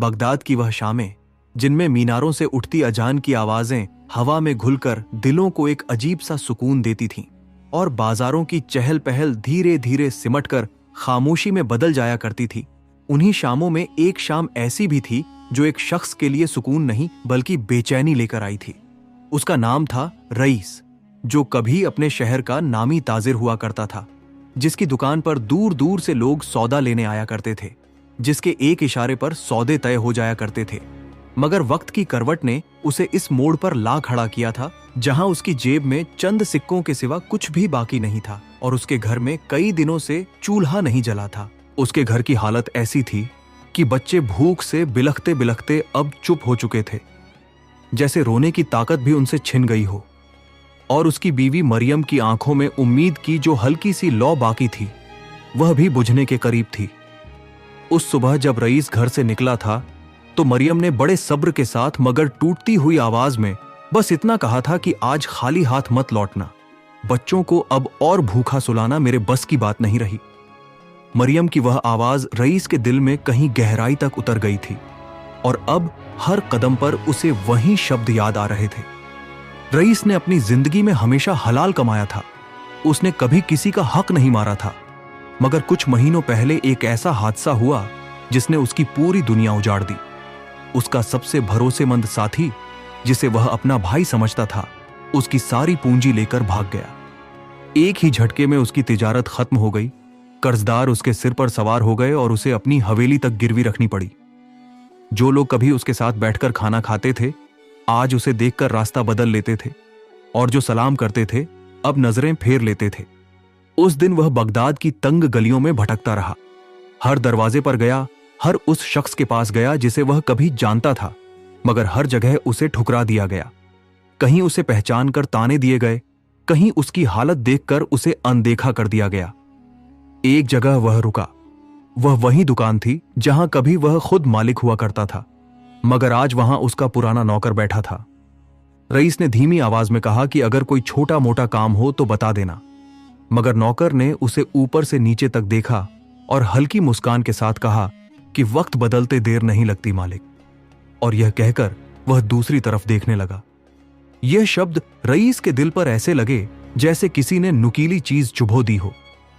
Baghdad की वह शामें जिनमें मीनारों से उठती अजान की आवाजें हवा में घुलकर दिलों को एक अजीब सा सुकून देती थीं और बाजारों की चहल पहल धीरे धीरे सिमटकर खामोशी में बदल जाया करती थी। उन्हीं शामों में एक शाम ऐसी भी थी जो एक शख्स के लिए सुकून नहीं बल्कि बेचैनी लेकर आई थी। उसका नाम था रईस, जो कभी अपने शहर का नामी ताजिर हुआ करता था, जिसकी दुकान पर दूर दूर से लोग सौदा लेने आया करते थे, जिसके एक इशारे पर सौदे तय हो जाया करते थे। मगर वक्त की करवट ने उसे इस मोड़ पर ला खड़ा किया था जहां उसकी जेब में चंद सिक्कों के सिवा कुछ भी बाकी नहीं था और उसके घर में कई दिनों से चूल्हा नहीं जला था। उसके घर की हालत ऐसी थी कि बच्चे भूख से बिलखते बिलखते अब चुप हो चुके थे, जैसे रोने की ताकत भी उनसे छिन गई हो। और उसकी बीवी मरियम की आंखों में उम्मीद की जो हल्की सी लौ बाकी थी वह भी बुझने के करीब थी। उस सुबह जब रईस घर से निकला था तो मरियम ने बड़े सब्र के साथ मगर टूटती हुई आवाज में बस इतना कहा था कि आज खाली हाथ मत लौटना, बच्चों को अब और भूखा सुलाना मेरे बस की बात नहीं रही। मरियम की वह आवाज रईस के दिल में कहीं गहराई तक उतर गई थी और अब हर कदम पर उसे वही शब्द याद आ रहे थे। रईस ने अपनी जिंदगी में हमेशा हलाल कमाया था, उसने कभी किसी का हक नहीं मारा था, मगर कुछ महीनों पहले एक ऐसा हादसा हुआ जिसने उसकी पूरी दुनिया उजाड़ दी। उसका सबसे भरोसेमंद साथी, जिसे वह अपना भाई समझता था, उसकी सारी पूंजी लेकर भाग गया। एक ही झटके में उसकी तिजारत खत्म हो गई, कर्जदार उसके सिर पर सवार हो गए और उसे अपनी हवेली तक गिरवी रखनी पड़ी। जो लोग कभी उसके साथ बैठकर खाना खाते थे आज उसे देखकर रास्ता बदल लेते थे और जो सलाम करते थे अब नजरें फेर लेते थे। उस दिन वह बगदाद की तंग गलियों में भटकता रहा, हर दरवाजे पर गया, हर उस शख्स के पास गया जिसे वह कभी जानता था, मगर हर जगह उसे ठुकरा दिया गया। कहीं उसे पहचान कर ताने दिए गए, कहीं उसकी हालत देखकर उसे अनदेखा कर दिया गया। एक जगह वह रुका, वह वही दुकान थी जहां कभी वह खुद मालिक हुआ करता था, मगर आज वहां उसका पुराना नौकर बैठा था। रईस ने धीमी आवाज में कहा कि अगर कोई छोटा मोटा काम हो तो बता देना, मगर नौकर ने उसे ऊपर से नीचे तक देखा और हल्की मुस्कान के साथ कहा कि वक्त बदलते देर नहीं लगती मालिक, और यह कहकर वह दूसरी तरफ देखने लगा। यह शब्द रईस के दिल पर ऐसे लगे जैसे किसी ने नुकीली चीज चुभो दी हो,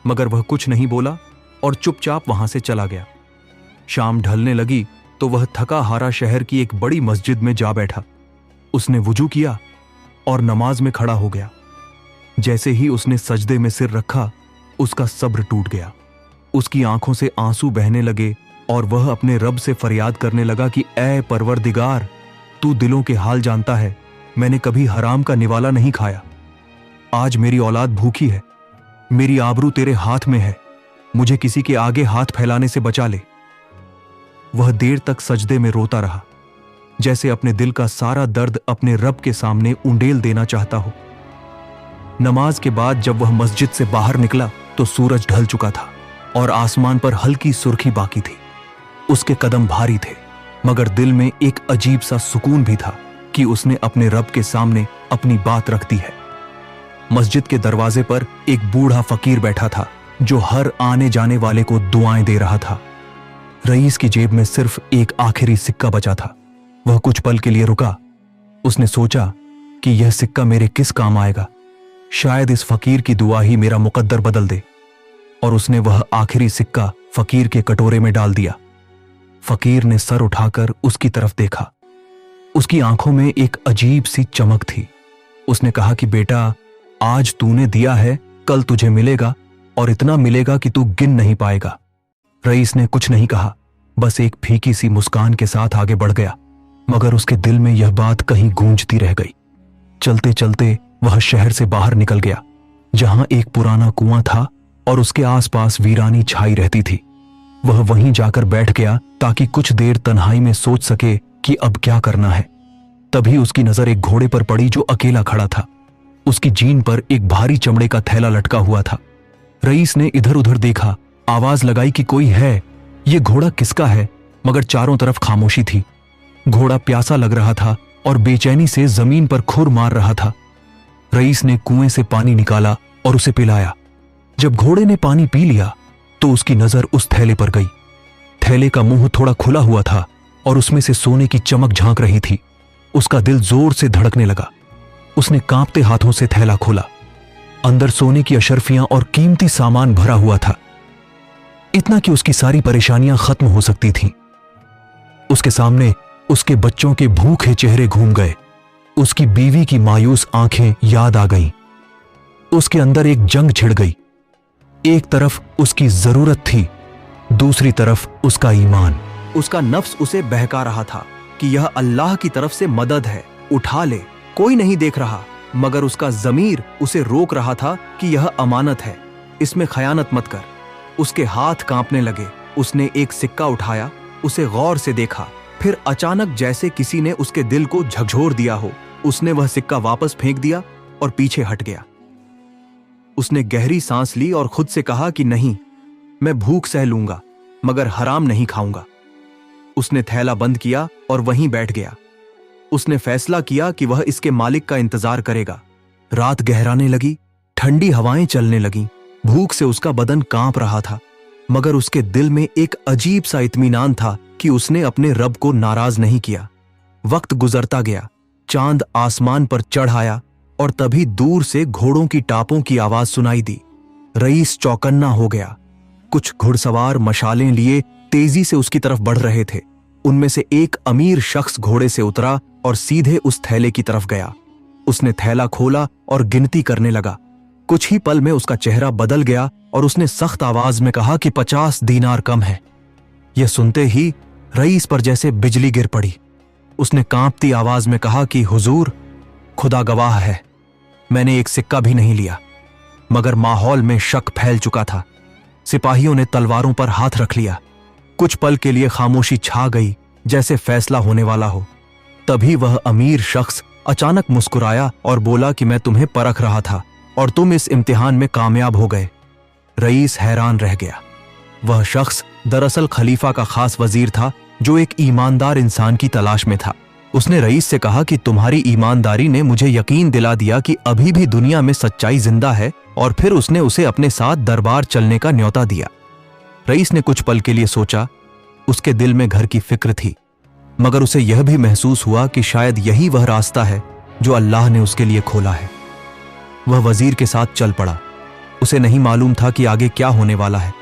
मगर वह कुछ नहीं बोला और चुपचाप वहां से चला गया। शाम ढलने लगी तो वह थका हारा शहर की एक बड़ी मस्जिद में जा बैठा। उसने वुजू किया और नमाज में खड़ा हो गया। जैसे ही उसने सजदे में सिर रखा उसका सब्र टूट गया, उसकी आंखों से आंसू बहने लगे और वह अपने रब से फरियाद करने लगा कि ऐ परवरदिगार, तू दिलों के हाल जानता है, मैंने कभी हराम का निवाला नहीं खाया। आज मेरी औलाद भूखी है, मेरी आबरू तेरे हाथ में है, मुझे किसी के आगे हाथ फैलाने से बचा ले। वह देर तक सजदे में रोता रहा, जैसे अपने दिल का सारा दर्द अपने रब के सामने उंडेल देना चाहता हो। नमाज के बाद जब वह मस्जिद से बाहर निकला तो सूरज ढल चुका था और आसमान पर हल्की सुर्खी बाकी थी। उसके कदम भारी थे, मगर दिल में एक अजीब सा सुकून भी था कि उसने अपने रब के सामने अपनी बात रख दी है। मस्जिद के दरवाजे पर एक बूढ़ा फकीर बैठा था जो हर आने जाने वाले को दुआएं दे रहा था। रईस की जेब में सिर्फ एक आखिरी सिक्का बचा था। वह कुछ पल के लिए रुका। उसने सोचा कि यह सिक्का मेरे किस काम आएगा, शायद इस फकीर की दुआ ही मेरा मुकद्दर बदल दे। और उसने वह आखिरी सिक्का फकीर के कटोरे में डाल दिया। फकीर ने सर उठाकर उसकी तरफ देखा। उसकी आंखों में एक अजीब सी चमक थी। उसने कहा कि बेटा, आज तूने दिया है, कल तुझे मिलेगा और इतना मिलेगा कि तू गिन नहीं पाएगा। रईस ने कुछ नहीं कहा, बस एक फीकी सी मुस्कान के साथ आगे बढ़ गया, मगर उसके दिल में यह बात कहीं गूंजती रह गई। चलते चलते वह शहर से बाहर निकल गया, जहां एक पुराना कुआं था और उसके आसपास वीरानी छाई रहती थी। वह वहीं जाकर बैठ गया ताकि कुछ देर तन्हाई में सोच सके कि अब क्या करना है। तभी उसकी नजर एक घोड़े पर पड़ी जो अकेला खड़ा था। उसकी जीन पर एक भारी चमड़े का थैला लटका हुआ था। रईस ने इधर उधर देखा, आवाज लगाई कि कोई है। ये घोड़ा किसका है? मगर चारों तरफ खामोशी थी। घोड़ा प्यासा लग रहा था और बेचैनी से जमीन पर खुर मार रहा था। रईस ने कुएं से पानी निकाला और उसे पिलाया। जब घोड़े ने पानी पी लिया तो उसकी नजर उस थैले पर गई। थैले का मुंह थोड़ा खुला हुआ था, और उसमें से सोने की चमक झांक रही थी। उसका दिल जोर से धड़कने लगा। उसने कांपते हाथों से थैला खोला। अंदर सोने की अशर्फियां और कीमती सामान भरा हुआ था, इतना कि उसकी सारी परेशानियां खत्म हो सकती थीं। उसके सामने उसके बच्चों के भूखे चेहरे घूम गए। उसकी बीवी की मायूस आंखें याद आ गईं। उसके अंदर एक जंग छिड़ गई। एक तरफ उसकी जरूरत थी, दूसरी तरफ उसका ईमान। उसका नफ्स उसे बहका रहा था कि यह अल्लाह की तरफ से मदद है, उठा ले, कोई नहीं देख रहा। मगर उसका ज़मीर उसे रोक रहा था कि यह अमानत है, इसमें खयानत मत कर। उसके हाथ कांपने लगे। उसने एक सिक्का उठाया, उसे गौर से देखा, फिर अचानक जैसे किसी ने उसके दिल को झकझोर दिया हो, उसने वह सिक्का वापस फेंक दिया और पीछे हट गया। उसने गहरी सांस ली और खुद से कहा कि नहीं, मैं भूख सह लूंगा मगर हराम नहीं खाऊंगा। उसने थैला बंद किया और वहीं बैठ गया। उसने फैसला किया कि वह इसके मालिक का इंतजार करेगा। रात गहराने लगी, ठंडी हवाएं चलने लगीं। भूख से उसका बदन कांप रहा था, मगर उसके दिल में एक अजीब सा इत्मीनान था कि उसने अपने रब को नाराज नहीं किया। वक्त गुजरता गया, चांद आसमान पर चढ़ आया और तभी दूर से घोड़ों की टापों की आवाज सुनाई दी। रईस चौकन्ना हो गया। कुछ घुड़सवार मशालें लिए तेजी से उसकी तरफ बढ़ रहे थे। उनमें से एक अमीर शख्स घोड़े से उतरा और सीधे उस थैले की तरफ गया। उसने थैला खोला और गिनती करने लगा। कुछ ही पल में उसका चेहरा बदल गया और उसने सख्त आवाज में कहा कि 50 दीनार कम है। यह सुनते ही रईस पर जैसे बिजली गिर पड़ी। उसने कांपती आवाज में कहा कि हुजूर, खुदा गवाह है, मैंने एक सिक्का भी नहीं लिया। मगर माहौल में शक फैल चुका था। सिपाहियों ने तलवारों पर हाथ रख लिया। कुछ पल के लिए खामोशी छा गई, जैसे फैसला होने वाला हो। तभी वह अमीर शख्स अचानक मुस्कुराया और बोला कि मैं तुम्हें परख रहा था और तुम इस इम्तिहान में कामयाब हो गए। रईस हैरान रह गया। वह शख्स दरअसल खलीफा का खास वजीर था, जो एक ईमानदार इंसान की तलाश में था। उसने रईस से कहा कि तुम्हारी ईमानदारी ने मुझे यकीन दिला दिया कि अभी भी दुनिया में सच्चाई जिंदा है, और फिर उसने उसे अपने साथ दरबार चलने का न्योता दिया। रईस ने कुछ पल के लिए सोचा। उसके दिल में घर की फिक्र थी, मगर उसे यह भी महसूस हुआ कि शायद यही वह रास्ता है जो अल्लाह ने उसके लिए खोला है। वह वजीर के साथ चल पड़ा। उसे नहीं मालूम था कि आगे क्या होने वाला है,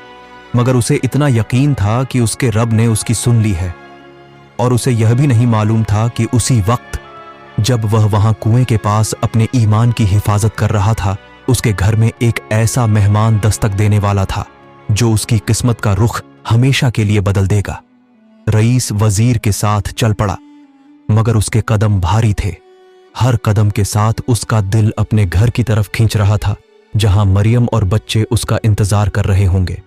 मगर उसे इतना यकीन था कि उसके रब ने उसकी सुन ली है। और उसे यह भी नहीं मालूम था कि उसी वक्त जब वह वहां कुएं के पास अपने ईमान की हिफाजत कर रहा था, उसके घर में एक ऐसा मेहमान दस्तक देने वाला था जो उसकी किस्मत का रुख हमेशा के लिए बदल देगा। रईस वजीर के साथ चल पड़ा, मगर उसके कदम भारी थे। हर कदम के साथ उसका दिल अपने घर की तरफ खींच रहा था, जहां मरियम और बच्चे उसका इंतजार कर रहे होंगे।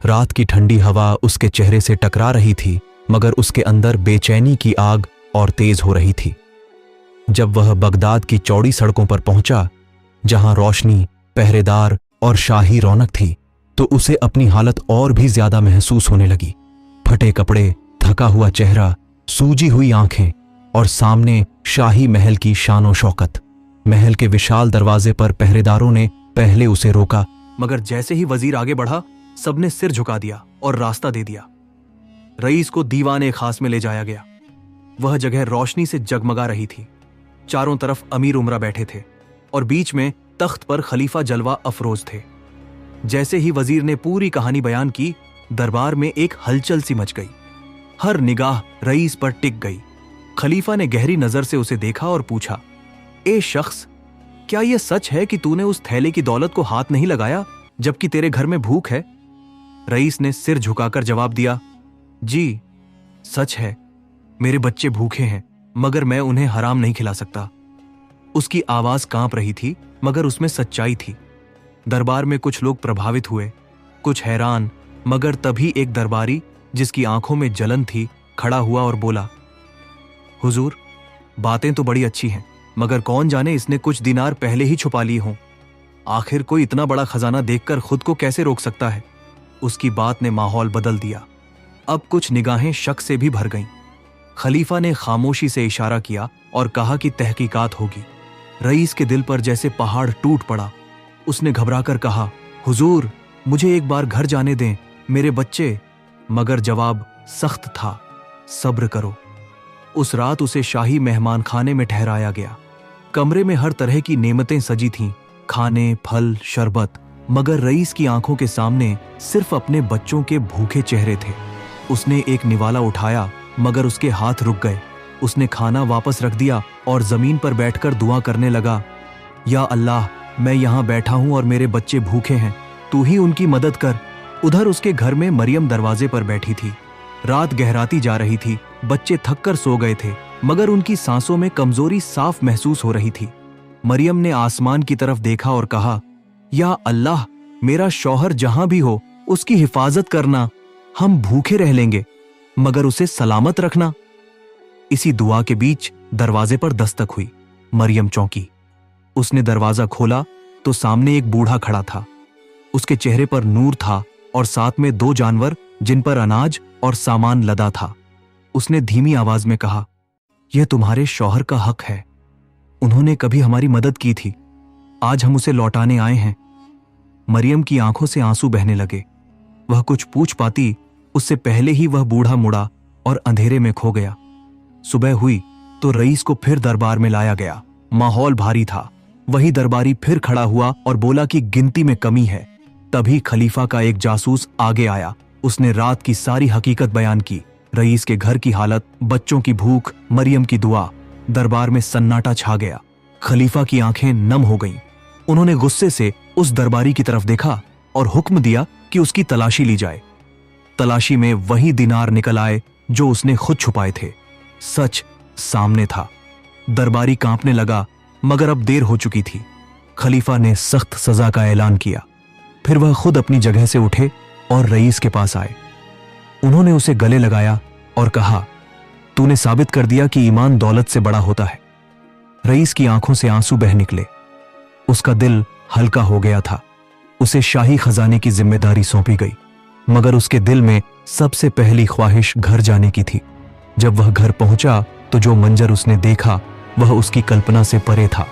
रात की ठंडी हवा उसके चेहरे से टकरा रही थी, मगर उसके अंदर बेचैनी की आग और तेज हो रही थी। जब वह बगदाद की चौड़ी सड़कों पर पहुंचा, जहां रोशनी, पहरेदार और शाही रौनक थी, तो उसे अपनी हालत और भी ज्यादा महसूस होने लगी। फटे कपड़े, थका हुआ चेहरा, सूजी हुई आंखें और सामने शाही महल की शानो शौकत। महल के विशाल दरवाजे पर पहरेदारों ने पहले उसे रोका, मगर जैसे ही वजीर आगे बढ़ा, सबने सिर झुका दिया और रास्ता दे दिया। रईस को दीवाने खास में ले जाया गया। वह जगह रोशनी से जगमगा रही थी। चारों तरफ अमीर उमरा बैठे थे और बीच में तख्त पर खलीफा जलवा अफरोज थे। जैसे ही वजीर ने पूरी कहानी बयान की, दरबार में एक हलचल सी मच गई। हर निगाह रईस पर टिक गई। खलीफा ने गहरी नजर से उसे देखा और पूछा, ए शख्स, क्या यह सच है कि तूने उस थैले की दौलत को हाथ नहीं लगाया जबकि तेरे घर में भूख है? रईस ने सिर झुकाकर जवाब दिया, जी सच है, मेरे बच्चे भूखे हैं, मगर मैं उन्हें हराम नहीं खिला सकता। उसकी आवाज कांप रही थी, मगर उसमें सच्चाई थी। दरबार में कुछ लोग प्रभावित हुए, कुछ हैरान, मगर तभी एक दरबारी जिसकी आंखों में जलन थी खड़ा हुआ और बोला, हुजूर, बातें तो बड़ी अच्छी हैं, मगर कौन जाने इसने कुछ दिनार पहले ही छुपा लिए हों। आखिर कोई इतना बड़ा खजाना देखकर खुद को कैसे रोक सकता है? उसकी बात ने माहौल बदल दिया। अब कुछ निगाहें शक से भी भर गईं। खलीफा ने खामोशी से इशारा किया और कहा कि तहकीकात होगी। रईस के दिल पर जैसे पहाड़ टूट पड़ा। उसने घबराकर कहा, हुजूर, मुझे एक बार घर जाने दें, मेरे बच्चे। मगर जवाब सख्त था, सब्र करो। उस रात उसे शाही मेहमान खाने में ठहराया गया। कमरे में हर तरह की नेमतें सजी थीं, खाने, फल, शरबत, मगर रईस की आंखों के सामने सिर्फ अपने बच्चों के भूखे चेहरे थे। उसने एक निवाला उठाया मगर उसके हाथ रुक गए। उसने खाना वापस रख दिया और जमीन पर बैठकर दुआ करने लगा, या अल्लाह, मैं यहाँ बैठा हूँ और मेरे बच्चे भूखे हैं, तू ही उनकी मदद कर। उधर उसके घर में मरियम दरवाजे पर बैठी थी। रात गहराती जा रही थी, बच्चे थककर सो गए थे, मगर उनकी सांसों में कमजोरी साफ महसूस हो रही थी। मरियम ने आसमान की तरफ देखा और कहा, या अल्लाह, मेरा शौहर जहां भी हो उसकी हिफाजत करना। हम भूखे रह लेंगे मगर उसे सलामत रखना। इसी दुआ के बीच दरवाजे पर दस्तक हुई। मरियम चौंकी। उसने दरवाजा खोला तो सामने एक बूढ़ा खड़ा था। उसके चेहरे पर नूर था और साथ में 2 जानवर जिन पर अनाज और सामान लदा था। उसने धीमी आवाज में कहा, यह तुम्हारे शौहर का हक है। उन्होंने कभी हमारी मदद की थी, आज हम उसे लौटाने आए हैं। मरियम की आंखों से आंसू बहने लगे। वह कुछ पूछ पाती उससे पहले ही वह बूढ़ा मुड़ा और अंधेरे में खो गया। सुबह हुई तो रईस को फिर दरबार में लाया गया। माहौल भारी था। वही दरबारी फिर खड़ा हुआ और बोला कि गिनती में कमी है। तभी खलीफा का एक जासूस आगे आया। उसने रात की सारी हकीकत बयान की। रईस के घर की हालत, बच्चों की भूख, मरियम की दुआ। दरबार में सन्नाटा छा गया। खलीफा की आंखें नम हो गईं। उन्होंने गुस्से से उस दरबारी की तरफ देखा और हुक्म दिया कि उसकी तलाशी ली जाए। तलाशी में वही दिनार निकल आए जो उसने खुद छुपाए थे। सच सामने था। दरबारी कांपने लगा, मगर अब देर हो चुकी थी। खलीफा ने सख्त सजा का ऐलान किया। फिर वह खुद अपनी जगह से उठे और रईस के पास आए। उन्होंने उसे गले लगाया और कहा, तूने साबित कर दिया कि ईमान दौलत से बड़ा होता है। रईस की आंखों से आंसू बह निकले। उसका दिल हल्का हो गया था। उसे शाही खजाने की जिम्मेदारी सौंपी गई, मगर उसके दिल में सबसे पहली ख्वाहिश घर जाने की थी। जब वह घर पहुंचा तो जो मंजर उसने देखा वह उसकी कल्पना से परे था।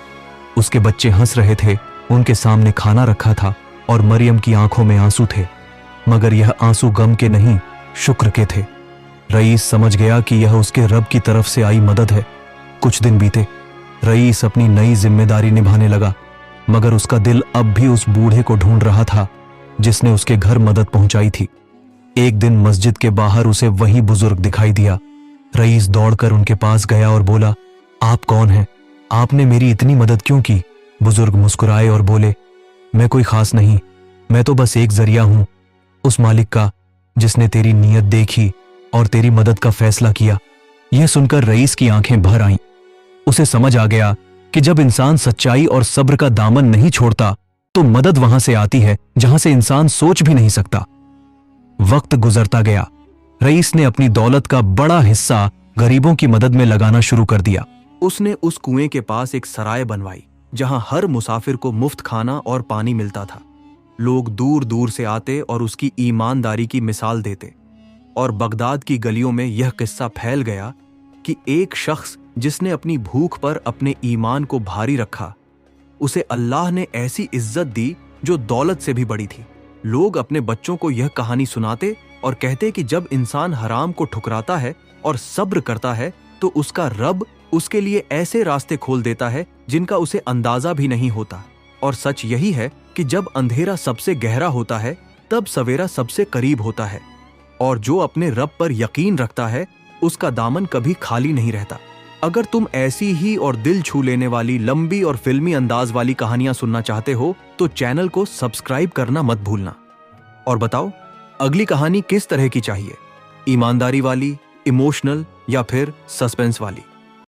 उसके बच्चे हंस रहे थे, उनके सामने खाना रखा था और मरियम की आंखों में आंसू थे, मगर यह आंसू गम के नहीं, शुक्र के थे। रईस समझ गया कि यह उसके रब की तरफ से आई मदद है। कुछ दिन बीते। रईस अपनी नई जिम्मेदारी निभाने लगा, मगर उसका दिल अब भी उस बूढ़े को ढूंढ रहा था जिसने उसके घर मदद पहुंचाई थी। एक दिन मस्जिद के बाहर उसे वही बुजुर्ग दिखाई दिया। रईस दौड़कर उनके पास गया और बोला, आप कौन हैं? आपने मेरी इतनी मदद क्यों की? बुजुर्ग मुस्कुराए और बोले, मैं कोई खास नहीं, मैं तो बस एक जरिया हूं, उस मालिक का जिसने तेरी नीयत देखी और तेरी मदद का फैसला किया। यह सुनकर रईस की आंखें भर आईं। उसे समझ आ गया कि जब इंसान सच्चाई और सब्र का दामन नहीं छोड़ता तो मदद वहां से आती है जहां से इंसान सोच भी नहीं सकता। वक्त गुजरता गया। रईस ने अपनी दौलत का बड़ा हिस्सा गरीबों की मदद में लगाना शुरू कर दिया। उसने उस कुएं के पास एक सराय बनवाई जहां हर मुसाफिर को मुफ्त खाना और पानी मिलता था। लोग दूर दूर से आते और उसकी ईमानदारी की मिसाल देते, और बगदाद की गलियों में यह किस्सा फैल गया कि एक शख्स जिसने अपनी भूख पर अपने ईमान को भारी रखा, उसे अल्लाह ने ऐसी इज्जत दी जो दौलत से भी बड़ी थी। लोग अपने बच्चों को यह कहानी सुनाते और कहते कि जब इंसान हराम को ठुकराता है और सब्र करता है तो उसका रब उसके लिए ऐसे रास्ते खोल देता है जिनका उसे अंदाजा भी नहीं होता। और सच यही है कि जब अंधेरा सबसे गहरा होता है तब सवेरा सबसे करीब होता है, और जो अपने रब पर यकीन रखता है उसका दामन कभी खाली नहीं रहता। अगर तुम ऐसी ही और दिल छू लेने वाली लंबी और फिल्मी अंदाज वाली कहानियां सुनना चाहते हो तो चैनल को सब्सक्राइब करना मत भूलना। और बताओ, अगली कहानी किस तरह की चाहिए? ईमानदारी वाली, इमोशनल या फिर सस्पेंस वाली?